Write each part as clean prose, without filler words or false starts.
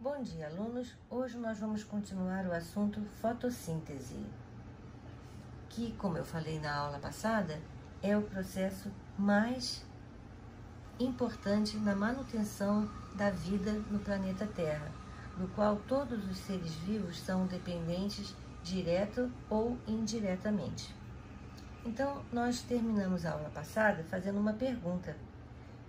Bom dia, alunos! Hoje nós vamos continuar o assunto fotossíntese, que, como eu falei na aula passada, é o processo mais importante na manutenção da vida no planeta Terra, no qual todos os seres vivos são dependentes direto ou indiretamente. Então, nós terminamos a aula passada fazendo uma pergunta: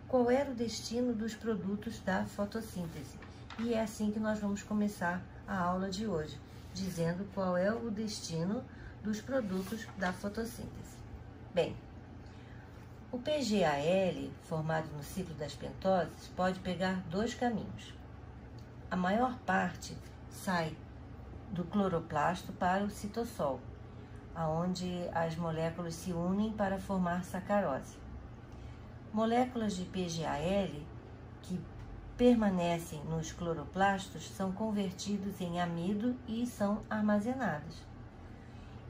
qual era o destino dos produtos da fotossíntese? E é assim que nós vamos começar a aula de hoje, dizendo qual é o destino dos produtos da fotossíntese. Bem, o PGAL, formado no ciclo das pentoses, pode pegar dois caminhos. A maior parte sai do cloroplasto para o citossol, onde as moléculas se unem para formar sacarose. Moléculas de PGAL que permanecem nos cloroplastos são convertidos em amido e são armazenadas.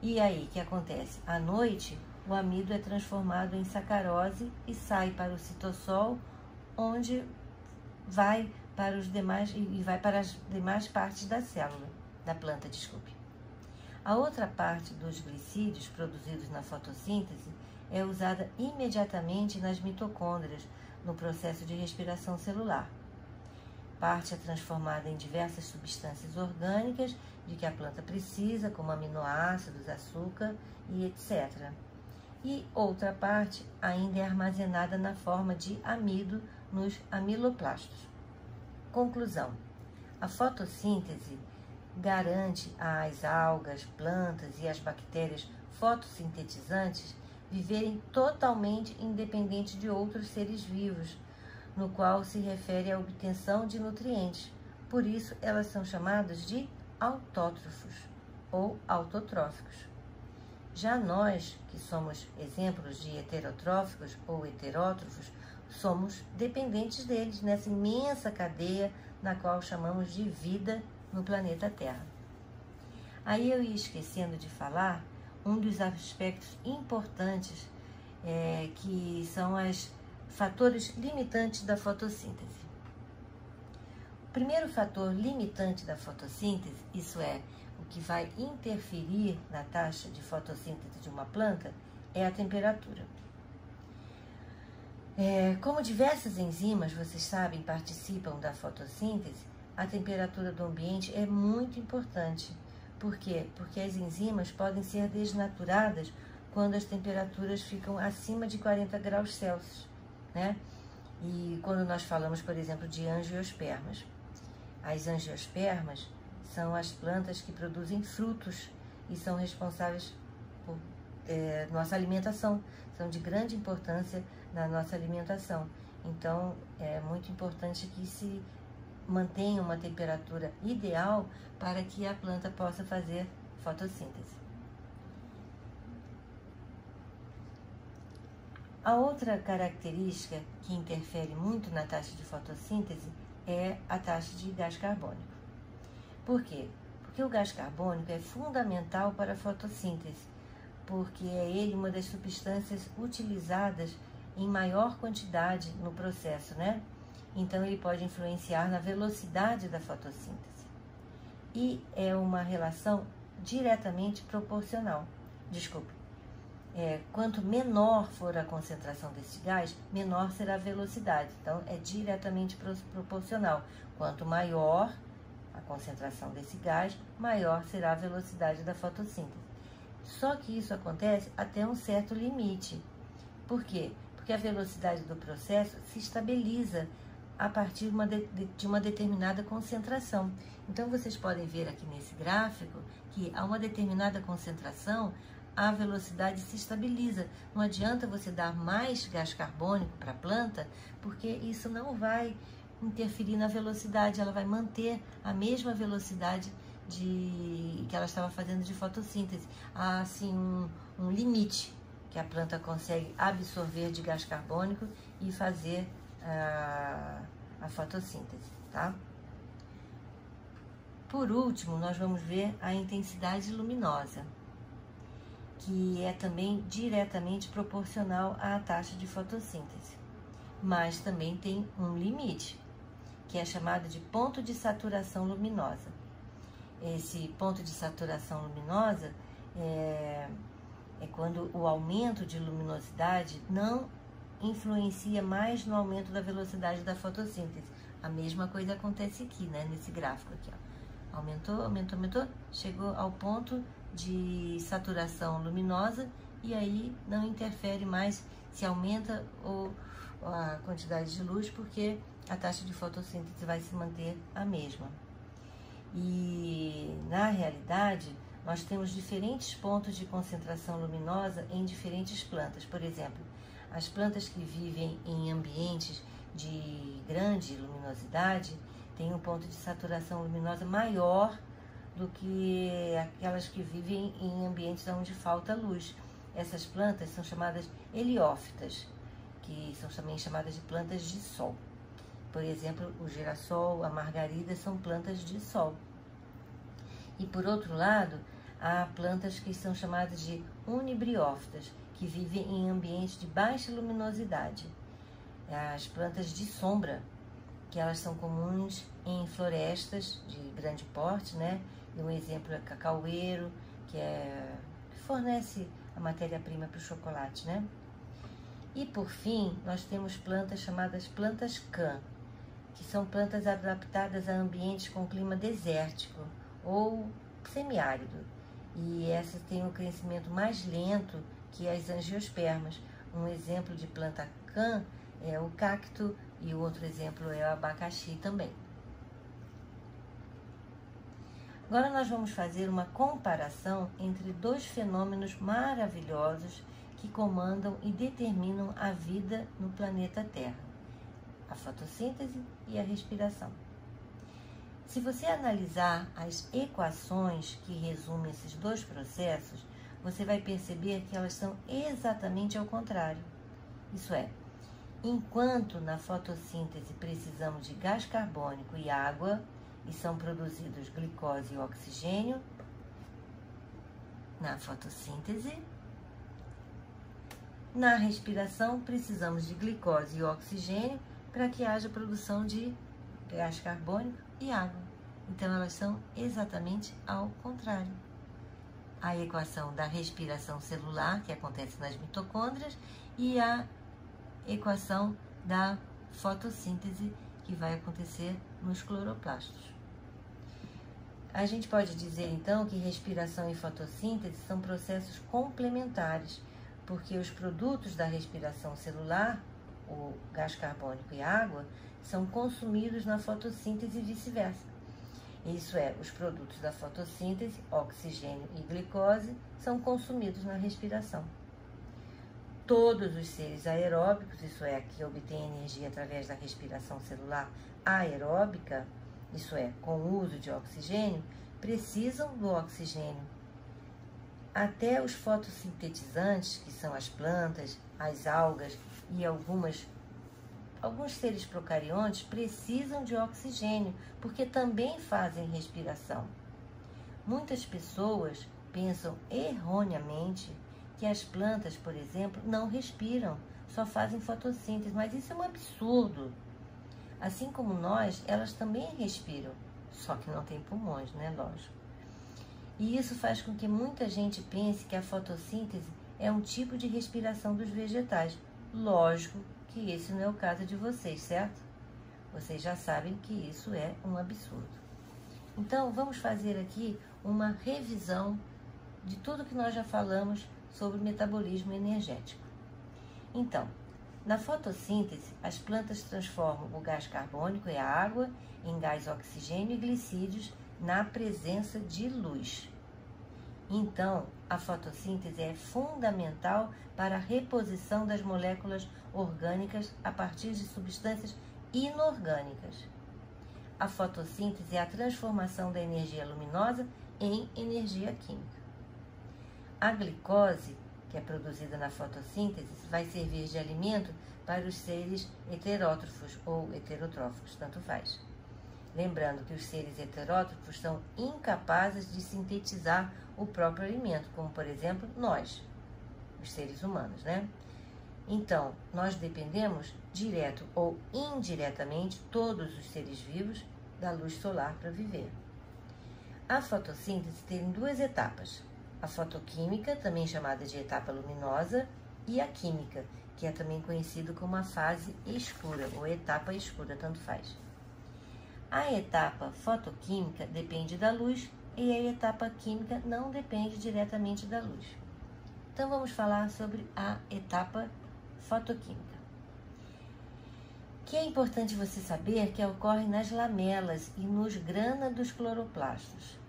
E aí, o que acontece? À noite, o amido é transformado em sacarose e sai para o citossol, onde vai para os demais para as demais partes da célula, da planta, desculpe. A outra parte dos glicídios produzidos na fotossíntese é usada imediatamente nas mitocôndrias, no processo de respiração celular. Parte é transformada em diversas substâncias orgânicas de que a planta precisa, como aminoácidos, açúcar e etc. E outra parte ainda é armazenada na forma de amido nos amiloplastos. Conclusão: a fotossíntese garante às algas, plantas e às bactérias fotossintetizantes viverem totalmente independente de outros seres vivos, no qual se refere à obtenção de nutrientes. Por isso, elas são chamadas de autótrofos ou autotróficos. Já nós, que somos exemplos de heterotróficos ou heterótrofos, somos dependentes deles nessa imensa cadeia na qual chamamos de vida no planeta Terra. Aí eu ia esquecendo de falar um dos aspectos importantes que são os fatores limitantes da fotossíntese. O primeiro fator limitante da fotossíntese, isso é, o que vai interferir na taxa de fotossíntese de uma planta, é a temperatura. Como diversas enzimas, vocês sabem, participam da fotossíntese, a temperatura do ambiente é muito importante. Por quê? Porque as enzimas podem ser desnaturadas quando as temperaturas ficam acima de 40 graus Celsius, né? E quando nós falamos, por exemplo, de angiospermas. As angiospermas são as plantas que produzem frutos e são responsáveis por nossa alimentação, são de grande importância na nossa alimentação. Então, é muito importante que se mantenha uma temperatura ideal para que a planta possa fazer fotossíntese. A outra característica que interfere muito na taxa de fotossíntese é a taxa de gás carbônico. Por quê? Porque o gás carbônico é fundamental para a fotossíntese, porque é ele uma das substâncias utilizadas em maior quantidade no processo, né? Então ele pode influenciar na velocidade da fotossíntese. E é uma relação diretamente proporcional. Quanto menor for a concentração desse gás, menor será a velocidade. Então, é diretamente proporcional. Quanto maior a concentração desse gás, maior será a velocidade da fotossíntese. Só que isso acontece até um certo limite. Por quê? Porque a velocidade do processo se estabiliza a partir de uma determinada concentração. Então, vocês podem ver aqui nesse gráfico que a uma determinada concentração, a velocidade se estabiliza. Não adianta você dar mais gás carbônico para a planta, porque isso não vai interferir na velocidade, ela vai manter a mesma velocidade que ela estava fazendo de fotossíntese. Há, assim, um limite que a planta consegue absorver de gás carbônico e fazer a fotossíntese, tá? Por último, nós vamos ver a intensidade luminosa, que é também diretamente proporcional à taxa de fotossíntese, mas também tem um limite, que é chamado de ponto de saturação luminosa. Esse ponto de saturação luminosa é quando o aumento de luminosidade não influencia mais no aumento da velocidade da fotossíntese. A mesma coisa acontece aqui, né, nesse gráfico aqui, ó. Aumentou, aumentou, aumentou, chegou ao ponto de saturação luminosa e aí não interfere mais se aumenta ou a quantidade de luz, porque a taxa de fotossíntese vai se manter a mesma. E na realidade, nós temos diferentes pontos de concentração luminosa em diferentes plantas. Por exemplo, as plantas que vivem em ambientes de grande luminosidade têm um ponto de saturação luminosa maior do que aquelas que vivem em ambientes onde falta luz. Essas plantas são chamadas heliófitas, que são também chamadas de plantas de sol. Por exemplo, o girassol, a margarida são plantas de sol. E por outro lado, há plantas que são chamadas de unibriófitas, que vivem em ambientes de baixa luminosidade. As plantas de sombra, que elas são comuns em florestas de grande porte, né? E um exemplo é cacaueiro, que fornece a matéria-prima para o chocolate, né? E por fim, nós temos plantas chamadas plantas Can, que são plantas adaptadas a ambientes com clima desértico ou semiárido. E essas têm um crescimento mais lento que as angiospermas. Um exemplo de planta Can é o cacto e o outro exemplo é o abacaxi também. Agora nós vamos fazer uma comparação entre dois fenômenos maravilhosos que comandam e determinam a vida no planeta Terra: a fotossíntese e a respiração. Se você analisar as equações que resumem esses dois processos, você vai perceber que elas são exatamente ao contrário. Isso é, enquanto na fotossíntese precisamos de gás carbônico e água, e são produzidos glicose e oxigênio, na fotossíntese, na respiração precisamos de glicose e oxigênio para que haja produção de gás carbônico e água. Então elas são exatamente ao contrário. A equação da respiração celular, que acontece nas mitocôndrias, e a equação da fotossíntese, que vai acontecer nos cloroplastos. A gente pode dizer então que respiração e fotossíntese são processos complementares, porque os produtos da respiração celular, o gás carbônico e a água, são consumidos na fotossíntese e vice-versa. Isso é, os produtos da fotossíntese, oxigênio e glicose, são consumidos na respiração. Todos os seres aeróbicos, isso é, que obtêm energia através da respiração celular aeróbica, isso é, com o uso de oxigênio, precisam do oxigênio. Até os fotossintetizantes, que são as plantas, as algas e alguns seres procariontes, precisam de oxigênio, porque também fazem respiração. Muitas pessoas pensam erroneamente que as plantas, por exemplo, não respiram, só fazem fotossíntese, mas isso é um absurdo. Assim como nós, elas também respiram, só que não têm pulmões, né? Lógico. E isso faz com que muita gente pense que a fotossíntese é um tipo de respiração dos vegetais. Lógico que esse não é o caso de vocês, certo? Vocês já sabem que isso é um absurdo. Então, vamos fazer aqui uma revisão de tudo que nós já falamos sobre metabolismo energético. Então, na fotossíntese, as plantas transformam o gás carbônico e a água em gás oxigênio e glicídios na presença de luz. Então, a fotossíntese é fundamental para a reposição das moléculas orgânicas a partir de substâncias inorgânicas. A fotossíntese é a transformação da energia luminosa em energia química. A glicose, que é produzida na fotossíntese, vai servir de alimento para os seres heterótrofos ou heterotróficos, tanto faz. Lembrando que os seres heterótrofos são incapazes de sintetizar o próprio alimento, como, por exemplo, nós, os seres humanos, né? Então, nós dependemos, direto ou indiretamente, todos os seres vivos, da luz solar para viver. A fotossíntese tem duas etapas: a fotoquímica, também chamada de etapa luminosa, e a química, que é também conhecido como a fase escura ou etapa escura, tanto faz. A etapa fotoquímica depende da luz e a etapa química não depende diretamente da luz. Então vamos falar sobre a etapa fotoquímica, que é importante você saber que ocorre nas lamelas e nos grana dos cloroplastos.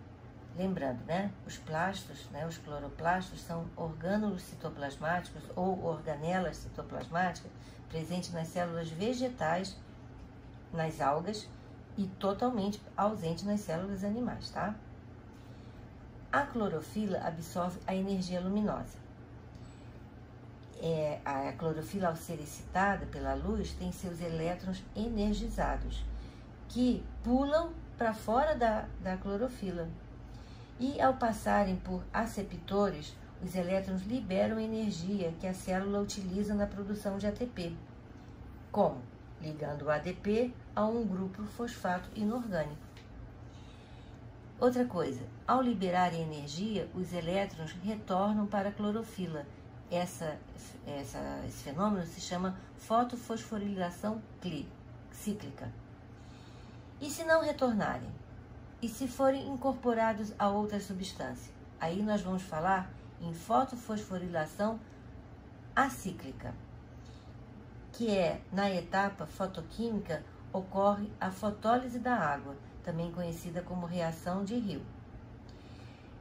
Lembrando, né? Os plastos, né? Os cloroplastos são orgânulos citoplasmáticos ou organelas citoplasmáticas presentes nas células vegetais, nas algas e totalmente ausente nas células animais, tá? A clorofila absorve a energia luminosa. A clorofila, ao ser excitada pela luz, tem seus elétrons energizados, que pulam para fora da clorofila. E ao passarem por aceptores, os elétrons liberam energia que a célula utiliza na produção de ATP. Como? Ligando o ADP a um grupo fosfato inorgânico. Outra coisa, ao liberar energia, os elétrons retornam para a clorofila. Esse fenômeno se chama fotofosforilação cíclica. E se não retornarem? E se forem incorporados a outra substância? Aí nós vamos falar em fotofosforilação acíclica, que é, na etapa fotoquímica, ocorre a fotólise da água, também conhecida como reação de Rio.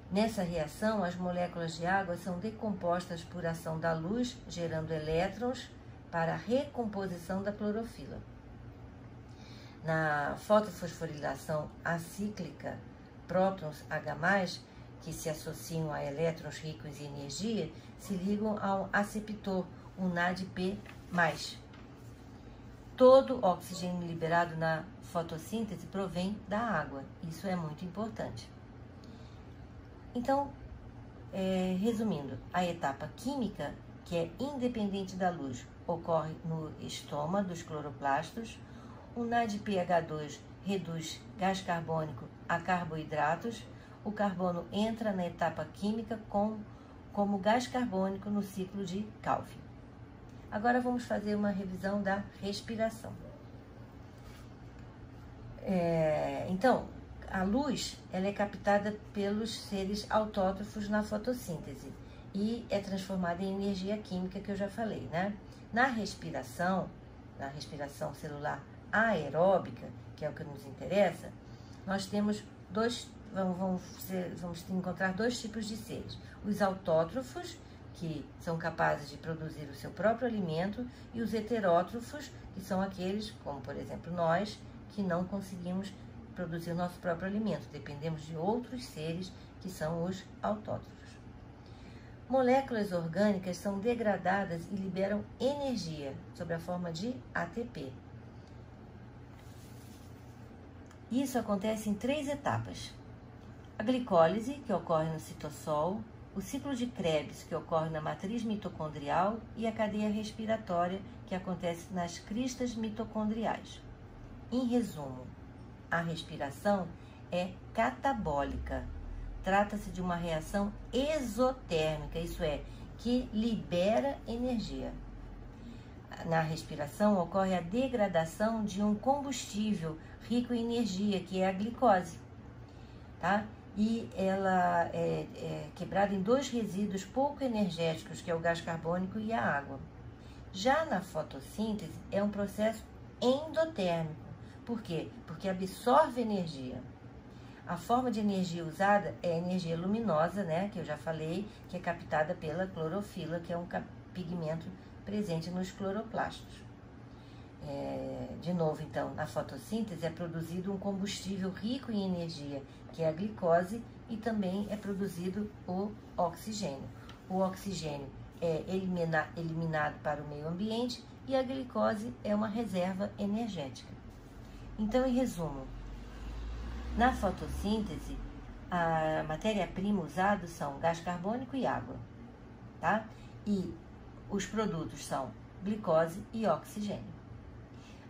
Nessa reação, as moléculas de água são decompostas por ação da luz, gerando elétrons para a recomposição da clorofila. Na fotofosforilação acíclica, prótons H+, que se associam a elétrons ricos em energia, se ligam ao aceptor, um NADP+. Todo o oxigênio liberado na fotossíntese provém da água. Isso é muito importante. Então, resumindo, a etapa química, que é independente da luz, ocorre no estoma dos cloroplastos. O NADPH2 reduz gás carbônico a carboidratos. O carbono entra na etapa química como gás carbônico no ciclo de Calvin. Agora vamos fazer uma revisão da respiração. Então, a luz ela é captada pelos seres autótrofos na fotossíntese e é transformada em energia química, que eu já falei, né? Na respiração celular aeróbica, que é o que nos interessa, nós temos vamos encontrar dois tipos de seres: os autótrofos, que são capazes de produzir o seu próprio alimento, e os heterótrofos, que são aqueles, como por exemplo nós, que não conseguimos produzir o nosso próprio alimento, dependemos de outros seres, que são os autótrofos. Moléculas orgânicas são degradadas e liberam energia sob a forma de ATP. Isso acontece em 3 etapas: a glicólise, que ocorre no citossol, o ciclo de Krebs, que ocorre na matriz mitocondrial, e a cadeia respiratória, que acontece nas cristas mitocondriais. Em resumo, a respiração é catabólica. Trata-se de uma reação exotérmica, isso é, que libera energia. Na respiração ocorre a degradação de um combustível rico em energia, que é a glicose, tá? E ela é quebrada em 2 resíduos pouco energéticos, que é o gás carbônico e a água. Já na fotossíntese é um processo endotérmico. Por quê? Porque absorve energia. A forma de energia usada é a energia luminosa, né, que eu já falei, que é captada pela clorofila, que é um pigmento presente nos cloroplastos. De novo, então, na fotossíntese é produzido um combustível rico em energia, que é a glicose, e também é produzido o oxigênio. O oxigênio é eliminado para o meio ambiente e a glicose é uma reserva energética. Então, em resumo, na fotossíntese, a matéria-prima usada são gás carbônico e água, tá? E os produtos são glicose e oxigênio.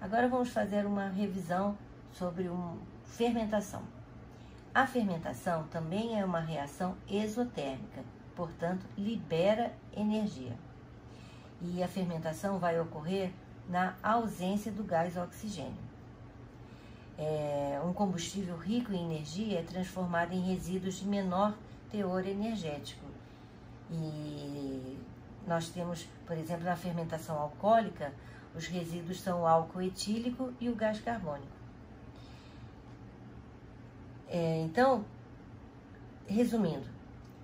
Agora vamos fazer uma revisão sobre fermentação. A fermentação também é uma reação exotérmica, portanto, libera energia. E a fermentação vai ocorrer na ausência do gás oxigênio. Um combustível rico em energia é transformado em resíduos de menor teor energético. E nós temos, por exemplo, na fermentação alcoólica, os resíduos são o álcool etílico e o gás carbônico. Então, resumindo,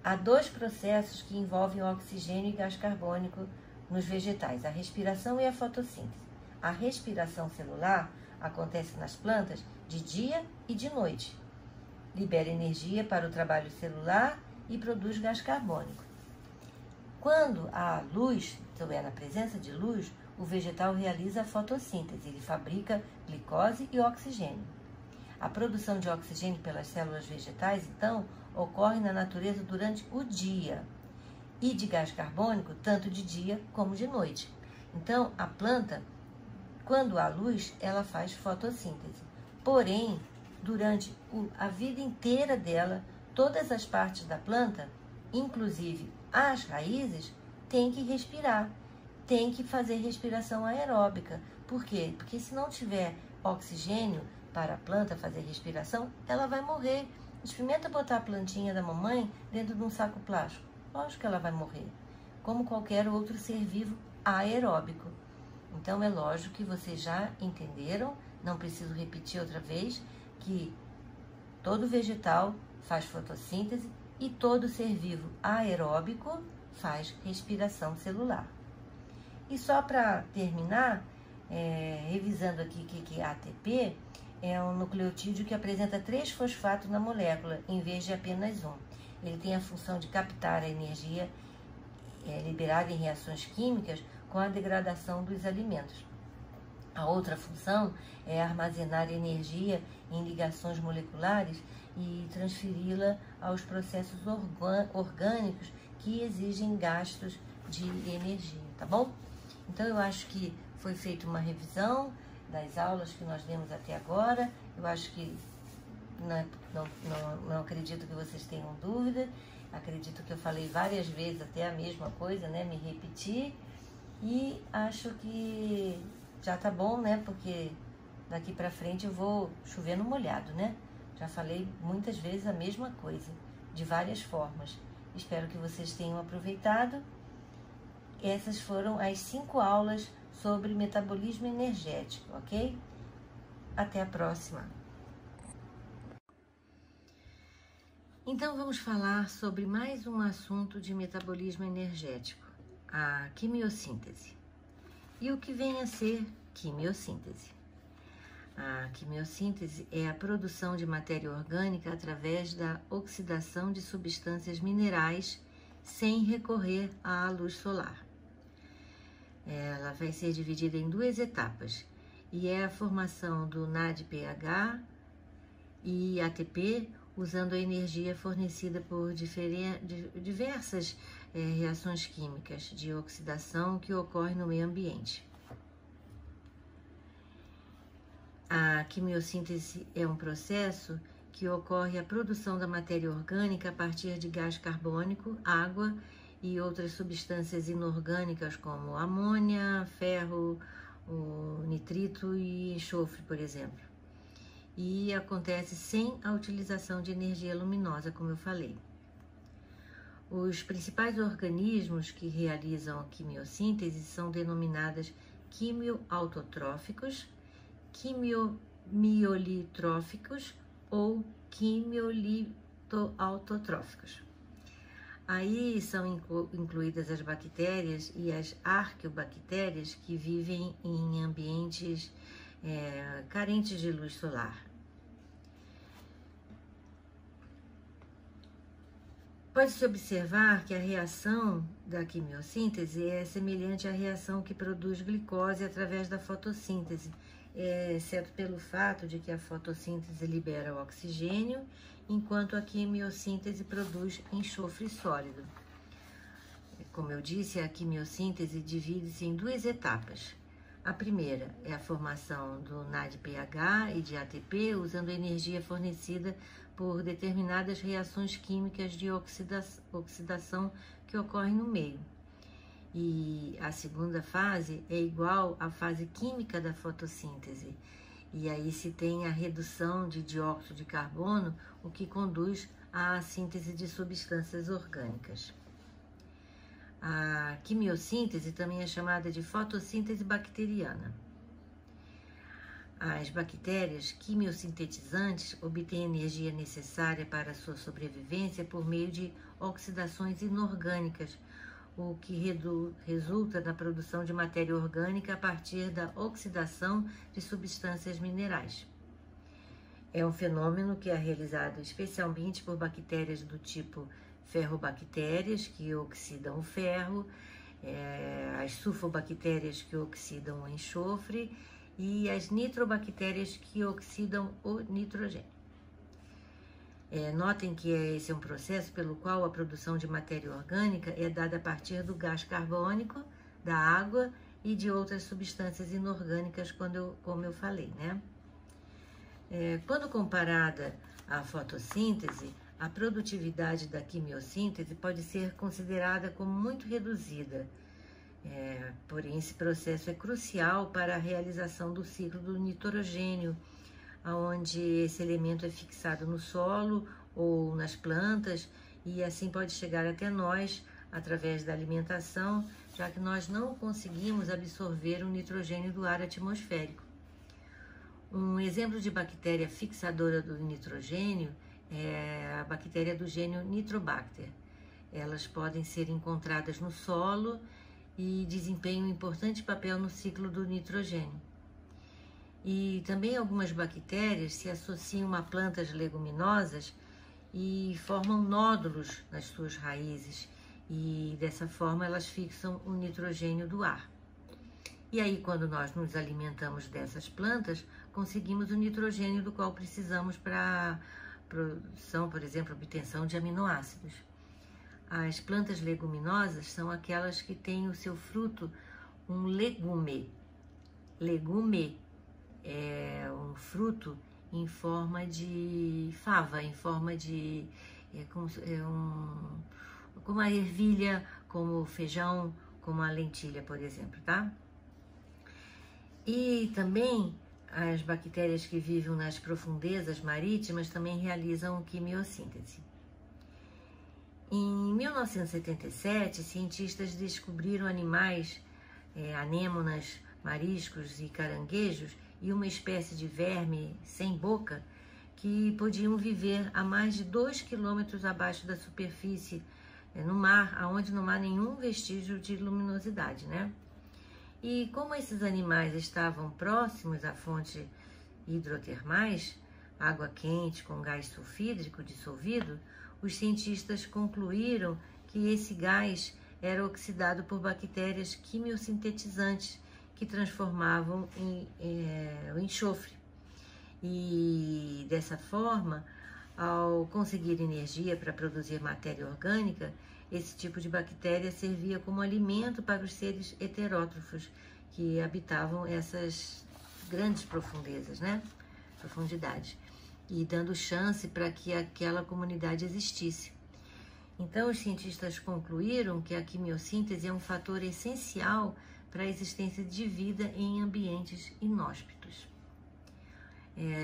há dois processos que envolvem o oxigênio e gás carbônico nos vegetais, a respiração e a fotossíntese. A respiração celular acontece nas plantas de dia e de noite. Libera energia para o trabalho celular e produz gás carbônico. Quando há luz, então na presença de luz, o vegetal realiza a fotossíntese, ele fabrica glicose e oxigênio. A produção de oxigênio pelas células vegetais, então, ocorre na natureza durante o dia e de gás carbônico tanto de dia como de noite. Então, a planta, quando há luz, ela faz fotossíntese. Porém, durante a vida inteira dela, todas as partes da planta, inclusive as raízes, têm que respirar, têm que fazer respiração aeróbica. Por quê? Porque se não tiver oxigênio para a planta fazer respiração, ela vai morrer. Experimenta botar a plantinha da mamãe dentro de um saco plástico. Lógico que ela vai morrer, como qualquer outro ser vivo aeróbico. Então é lógico que vocês já entenderam, não preciso repetir outra vez, que todo vegetal faz fotossíntese e todo ser vivo aeróbico faz respiração celular. E só para terminar, revisando aqui que ATP é um nucleotídeo que apresenta 3 fosfatos na molécula, em vez de apenas um. Ele tem a função de captar a energia liberada em reações químicas com a degradação dos alimentos. A outra função é armazenar energia em ligações moleculares e transferi-la aos processos orgânicos que exigem gastos de energia, tá bom? Então, eu acho que foi feita uma revisão das aulas que nós demos até agora. Eu acho que não acredito que vocês tenham dúvida. Acredito que eu falei várias vezes até a mesma coisa, né? Me repeti. E acho que já tá bom, né? Porque daqui pra frente eu vou chover no molhado, né? Já falei muitas vezes a mesma coisa, de várias formas. Espero que vocês tenham aproveitado. Essas foram as 5 aulas sobre metabolismo energético, ok? Até a próxima! Então vamos falar sobre mais um assunto de metabolismo energético, a quimiossíntese. E o que vem a ser quimiossíntese? A quimiossíntese é a produção de matéria orgânica através da oxidação de substâncias minerais sem recorrer à luz solar. Ela vai ser dividida em 2 etapas, e é a formação do NADPH e ATP, usando a energia fornecida por diversas reações químicas de oxidação que ocorrem no meio ambiente. A quimiossíntese é um processo que ocorre a produção da matéria orgânica a partir de gás carbônico, água e outras substâncias inorgânicas como amônia, ferro, o nitrito e enxofre, por exemplo. E acontece sem a utilização de energia luminosa, como eu falei. Os principais organismos que realizam a quimiossíntese são denominados quimioautotróficos, quimiomiolitróficos ou quimiolitoautotróficos. Aí são incluídas as bactérias e as arqueobactérias que vivem em ambientes carentes de luz solar. Pode-se observar que a reação da quimiossíntese é semelhante à reação que produz glicose através da fotossíntese, exceto pelo fato de que a fotossíntese libera o oxigênio, enquanto a quimiossíntese produz enxofre sólido. como eu disse, a quimiossíntese divide-se em duas etapas. A primeira é a formação do NADPH e de ATP usando a energia fornecida por determinadas reações químicas de oxidação que ocorrem no meio. E a segunda fase é igual à fase química da fotossíntese. E aí se tem a redução de dióxido de carbono, o que conduz à síntese de substâncias orgânicas. A quimiossíntese também é chamada de fotossíntese bacteriana. As bactérias quimiosintetizantes obtêm a energia necessária para a sua sobrevivência por meio de oxidações inorgânicas, o que resulta na produção de matéria orgânica a partir da oxidação de substâncias minerais. É um fenômeno que é realizado especialmente por bactérias do tipo ferrobactérias, que oxidam o ferro, as sulfobactérias, que oxidam o enxofre, e as nitrobactérias, que oxidam o nitrogênio. Notem que esse é um processo pelo qual a produção de matéria orgânica é dada a partir do gás carbônico, da água e de outras substâncias inorgânicas, como eu falei, né? Quando comparada à fotossíntese, a produtividade da quimiossíntese pode ser considerada como muito reduzida. Porém, esse processo é crucial para a realização do ciclo do nitrogênio, onde esse elemento é fixado no solo ou nas plantas e assim pode chegar até nós através da alimentação, já que nós não conseguimos absorver o nitrogênio do ar atmosférico. Um exemplo de bactéria fixadora do nitrogênio é a bactéria do gênero Nitrobacter. Elas podem ser encontradas no solo e desempenham um importante papel no ciclo do nitrogênio. E também algumas bactérias se associam a plantas leguminosas e formam nódulos nas suas raízes, e dessa forma elas fixam o nitrogênio do ar. E aí, quando nós nos alimentamos dessas plantas, conseguimos o nitrogênio do qual precisamos para a produção, por exemplo, obtenção de aminoácidos. As plantas leguminosas são aquelas que têm o seu fruto um legume. Legume é um fruto em forma de fava, em forma de como a ervilha, como o feijão, como a lentilha, por exemplo, tá? E também as bactérias que vivem nas profundezas marítimas também realizam quimiossíntese. Em 1977, cientistas descobriram animais, anêmonas, mariscos e caranguejos e uma espécie de verme sem boca que podiam viver a mais de 2 quilômetros abaixo da superfície, no mar, onde não há nenhum vestígio de luminosidade, né? E como esses animais estavam próximos a fontes hidrotermais, água quente com gás sulfídrico dissolvido, os cientistas concluíram que esse gás era oxidado por bactérias quimiosintetizantes que transformavam o enxofre. E dessa forma, ao conseguir energia para produzir matéria orgânica, esse tipo de bactéria servia como alimento para os seres heterótrofos que habitavam essas grandes profundezas, né? Profundidades, e dando chance para que aquela comunidade existisse. Então, os cientistas concluíram que a quimiossíntese é um fator essencial para a existência de vida em ambientes inóspitos.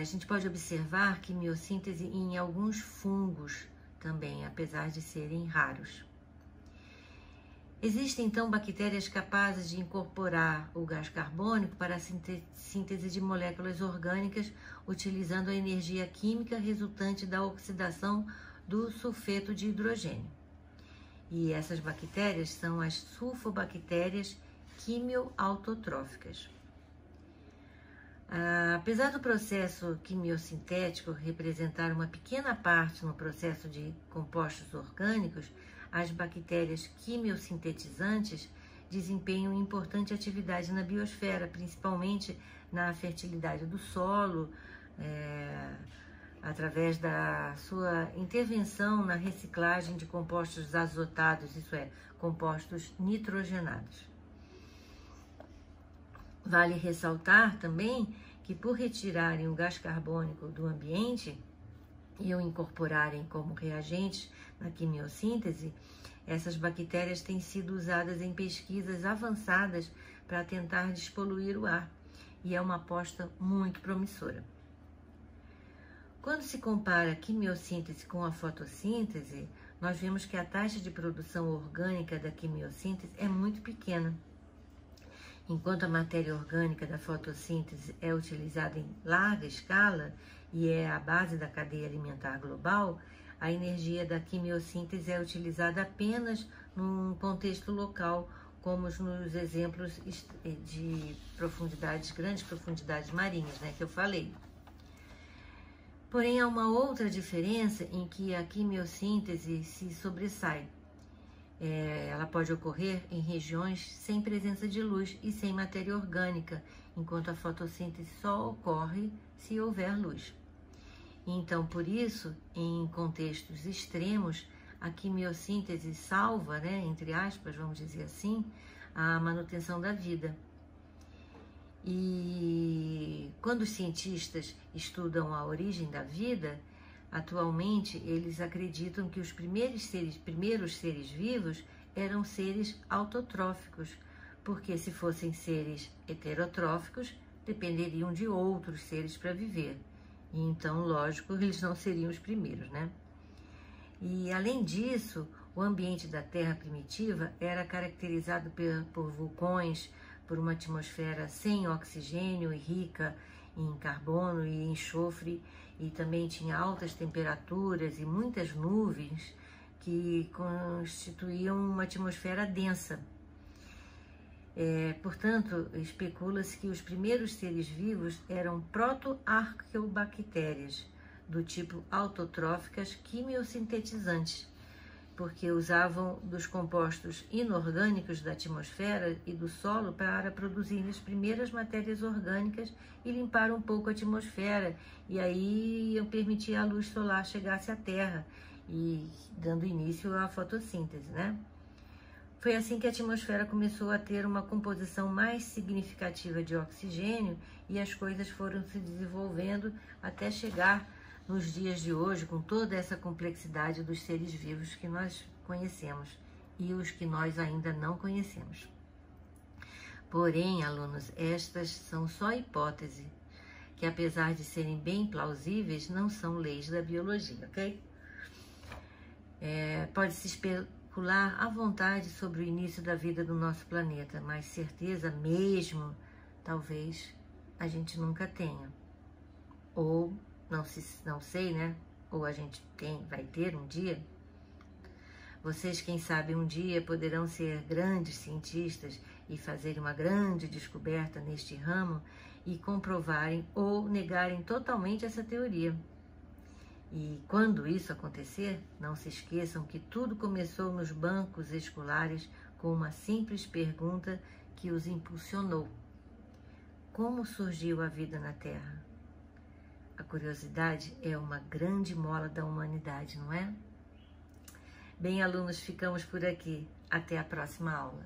A gente pode observar quimiossíntese em alguns fungos também, apesar de serem raros. Existem, então, bactérias capazes de incorporar o gás carbônico para a síntese de moléculas orgânicas, utilizando a energia química resultante da oxidação do sulfeto de hidrogênio. E essas bactérias são as sulfobactérias quimioautotróficas. Apesar do processo quimiosintético representar uma pequena parte no processo de compostos orgânicos, as bactérias quimiosintetizantes desempenham importante atividade na biosfera, principalmente na fertilidade do solo, através da sua intervenção na reciclagem de compostos azotados, isso é, compostos nitrogenados. Vale ressaltar também que, por retirarem o gás carbônico do ambiente e o incorporarem como reagentes na quimiossíntese, essas bactérias têm sido usadas em pesquisas avançadas para tentar despoluir o ar, e é uma aposta muito promissora. Quando se compara a quimiossíntese com a fotossíntese, nós vemos que a taxa de produção orgânica da quimiossíntese é muito pequena. Enquanto a matéria orgânica da fotossíntese é utilizada em larga escala e é a base da cadeia alimentar global, a energia da quimiossíntese é utilizada apenas num contexto local, como nos exemplos de grandes profundidades marinhas, né, que eu falei. Porém, há uma outra diferença em que a quimiossíntese se sobressai. Ela pode ocorrer em regiões sem presença de luz e sem matéria orgânica, enquanto a fotossíntese só ocorre se houver luz. Então, por isso, em contextos extremos, a quimiossíntese salva, né, entre aspas, vamos dizer assim, a manutenção da vida. E quando os cientistas estudam a origem da vida, atualmente eles acreditam que os primeiros seres vivos eram seres autotróficos, porque se fossem seres heterotróficos, dependeriam de outros seres para viver. E então, lógico, eles não seriam os primeiros, né? E além disso, o ambiente da Terra primitiva era caracterizado por vulcões, por uma atmosfera sem oxigênio e rica em carbono e enxofre, e também tinha altas temperaturas e muitas nuvens que constituíam uma atmosfera densa. Portanto, especula-se que os primeiros seres vivos eram proto-arqueobactérias, do tipo autotróficas quimiosintetizantes, porque usavam dos compostos inorgânicos da atmosfera e do solo para produzir as primeiras matérias orgânicas e limpar um pouco a atmosfera, e aí iam permitir a luz solar chegasse à Terra, e dando início à fotossíntese, né? Foi assim que a atmosfera começou a ter uma composição mais significativa de oxigênio e as coisas foram se desenvolvendo até chegar nos dias de hoje, com toda essa complexidade dos seres vivos que nós conhecemos e os que nós ainda não conhecemos. Porém, alunos, estas são só hipóteses, que apesar de serem bem plausíveis, não são leis da biologia, ok? Pode-se especular à vontade sobre o início da vida do nosso planeta, mas certeza mesmo, talvez, a gente nunca tenha. Ou não sei, né? Ou a gente vai ter um dia. Vocês, quem sabe, um dia poderão ser grandes cientistas e fazerem uma grande descoberta neste ramo e comprovarem ou negarem totalmente essa teoria. E quando isso acontecer, não se esqueçam que tudo começou nos bancos escolares com uma simples pergunta que os impulsionou: como surgiu a vida na Terra? A curiosidade é uma grande mola da humanidade, não é? Bem, alunos, ficamos por aqui. Até a próxima aula.